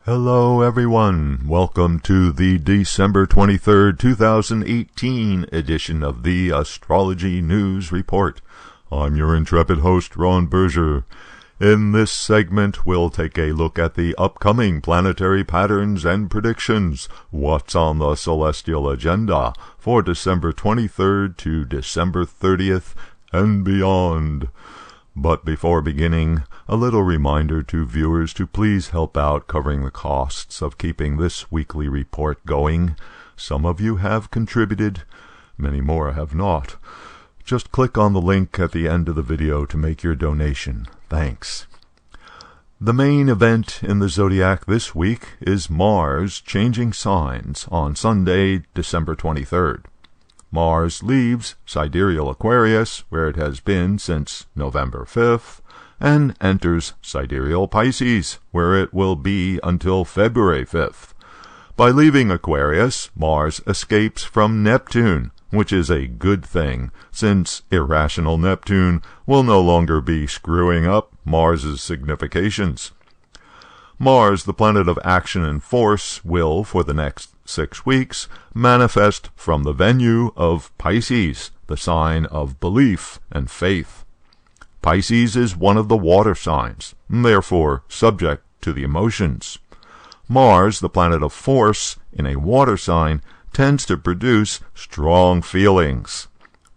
Hello everyone, welcome to the December 23rd, 2018 edition of the Astrology News Report. I'm your intrepid host, Ron Berger. In this segment, we'll take a look at the upcoming planetary patterns and predictions, what's on the celestial agenda for December 23rd to December 30th and beyond. But before beginning, a little reminder to viewers to please help out covering the costs of keeping this weekly report going. Some of you have contributed, many more have not. Just click on the link at the end of the video to make your donation. Thanks. The main event in the zodiac this week is Mars changing signs on Sunday, December 23rd. Mars leaves Sidereal Aquarius, where it has been since November 5th, and enters Sidereal Pisces, where it will be until February 5th. By leaving Aquarius, Mars escapes from Neptune, which is a good thing, since irrational Neptune will no longer be screwing up Mars's significations. Mars, the planet of action and force, will, for the next 6 weeks, manifest from the venue of Pisces, the sign of belief and faith. Pisces is one of the water signs, therefore subject to the emotions. Mars, the planet of force, in a water sign, tends to produce strong feelings.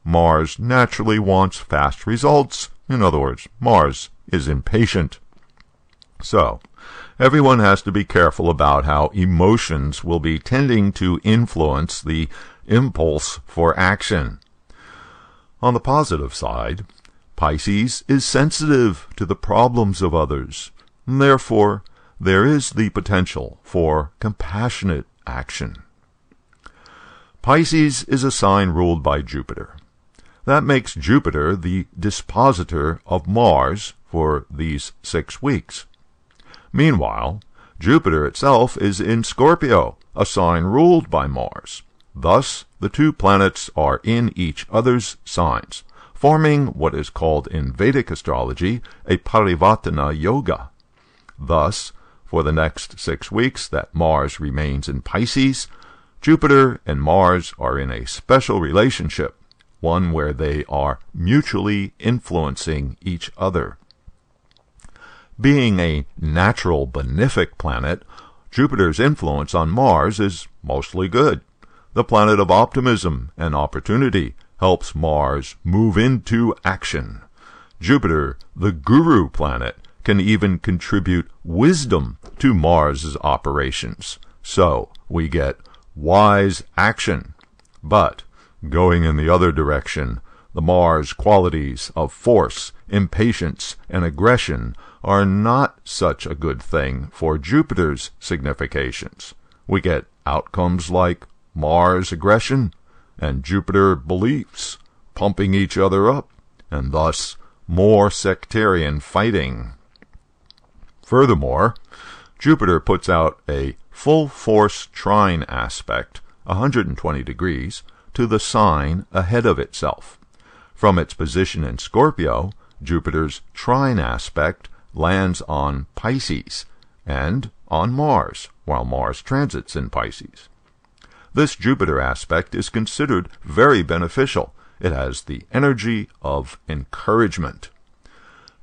Mars naturally wants fast results. In other words, Mars is impatient. So, everyone has to be careful about how emotions will be tending to influence the impulse for action. On the positive side, Pisces is sensitive to the problems of others. Therefore, there is the potential for compassionate action. Pisces is a sign ruled by Jupiter. That makes Jupiter the dispositor of Mars for these 6 weeks. Meanwhile, Jupiter itself is in Scorpio, a sign ruled by Mars. Thus, the two planets are in each other's signs, forming what is called in Vedic astrology a Parivartana Yoga. Thus, for the next 6 weeks that Mars remains in Pisces, Jupiter and Mars are in a special relationship, one where they are mutually influencing each other. Being a natural benefic planet, Jupiter's influence on Mars is mostly good. The planet of optimism and opportunity helps Mars move into action. Jupiter, the guru planet, can even contribute wisdom to Mars's operations. So we get wise action. But, going in the other direction, the Mars qualities of force, impatience, and aggression are not such a good thing for Jupiter's significations. We get outcomes like Mars aggression and Jupiter beliefs pumping each other up, and thus more sectarian fighting. Furthermore, Jupiter puts out a full-force trine aspect, 120 degrees, to the sign ahead of itself. From its position in Scorpio, Jupiter's trine aspect lands on Pisces and on Mars, while Mars transits in Pisces. This Jupiter aspect is considered very beneficial. It has the energy of encouragement.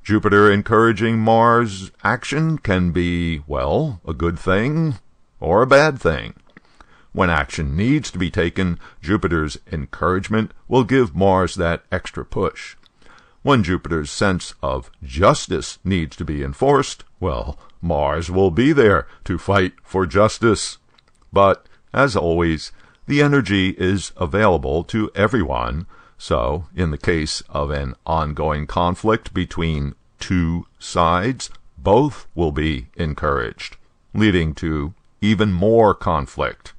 Jupiter encouraging Mars action can be, well, a good thing or a bad thing. When action needs to be taken, Jupiter's encouragement will give Mars that extra push. When Jupiter's sense of justice needs to be enforced, well, Mars will be there to fight for justice. But, as always, the energy is available to everyone, so, in the case of an ongoing conflict between two sides, both will be encouraged, leading to even more conflict.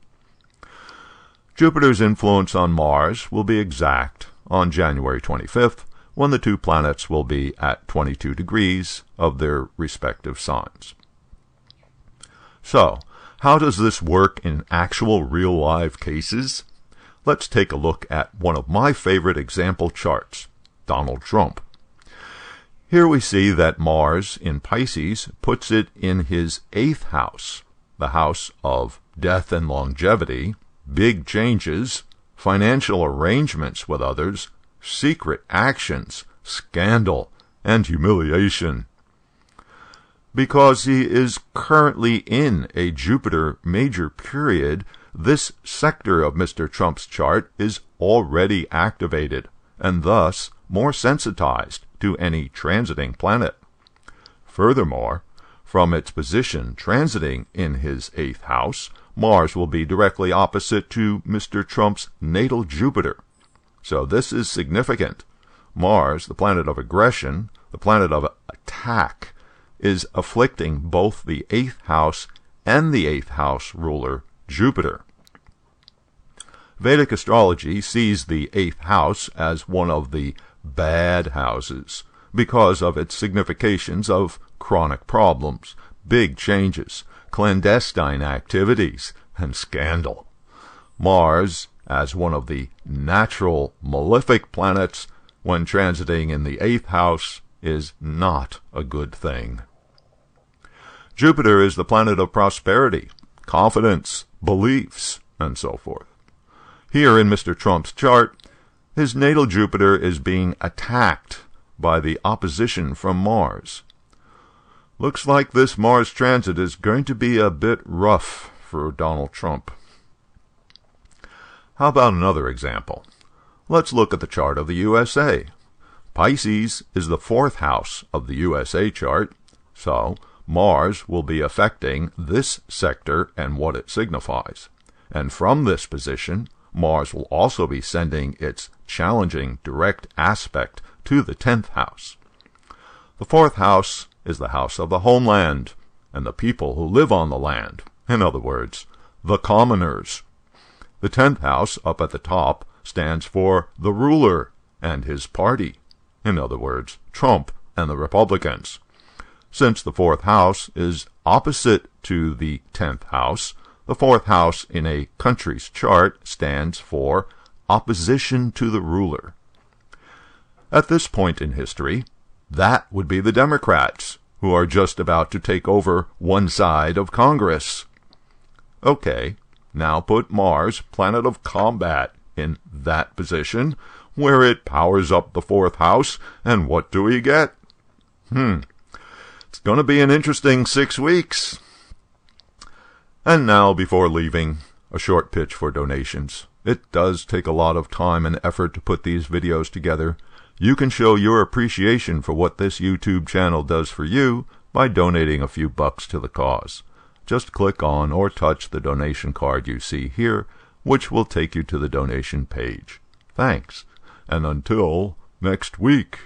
Jupiter's influence on Mars will be exact on January 25th, when the two planets will be at 22 degrees of their respective signs. So, how does this work in actual real-life cases? Let's take a look at one of my favorite example charts, Donald Trump. Here we see that Mars in Pisces puts it in his 8th house, the house of death and longevity, big changes, financial arrangements with others, secret actions, scandal, and humiliation. Because he is currently in a Jupiter major period, this sector of Mr. Trump's chart is already activated, and thus more sensitized to any transiting planet. Furthermore, from its position transiting in his 8th house, Mars will be directly opposite to Mr. Trump's natal Jupiter. So this is significant. Mars, the planet of aggression, the planet of attack, is afflicting both the 8th house and the 8th house ruler, Jupiter. Vedic astrology sees the 8th house as one of the bad houses because of its significations of chronic problems, big changes, clandestine activities, and scandal. Mars, as one of the natural malefic planets, when transiting in the 8th house, is not a good thing. Jupiter is the planet of prosperity, confidence, beliefs, and so forth. Here in Mr. Trump's chart, his natal Jupiter is being attacked by the opposition from Mars. Looks like this Mars transit is going to be a bit rough for Donald Trump. How about another example? Let's look at the chart of the USA. Pisces is the 4th house of the USA chart, so Mars will be affecting this sector and what it signifies. And from this position, Mars will also be sending its challenging direct aspect to the 10th house. The 4th house is the house of the homeland and the people who live on the land. In other words, the commoners. The 10th house, up at the top, stands for the ruler and his party. In other words, Trump and the Republicans. Since the 4th house is opposite to the 10th house, the 4th house in a country's chart stands for opposition to the ruler. At this point in history, that would be the Democrats, who are just about to take over one side of Congress. Okay, now put Mars, planet of combat, in that position, where it powers up the 4th house, and what do we get? It's going to be an interesting 6 weeks. And now, before leaving, a short pitch for donations. It does take a lot of time and effort to put these videos together. You can show your appreciation for what this YouTube channel does for you by donating a few bucks to the cause. Just click on or touch the donation card you see here, which will take you to the donation page. Thanks, and until next week.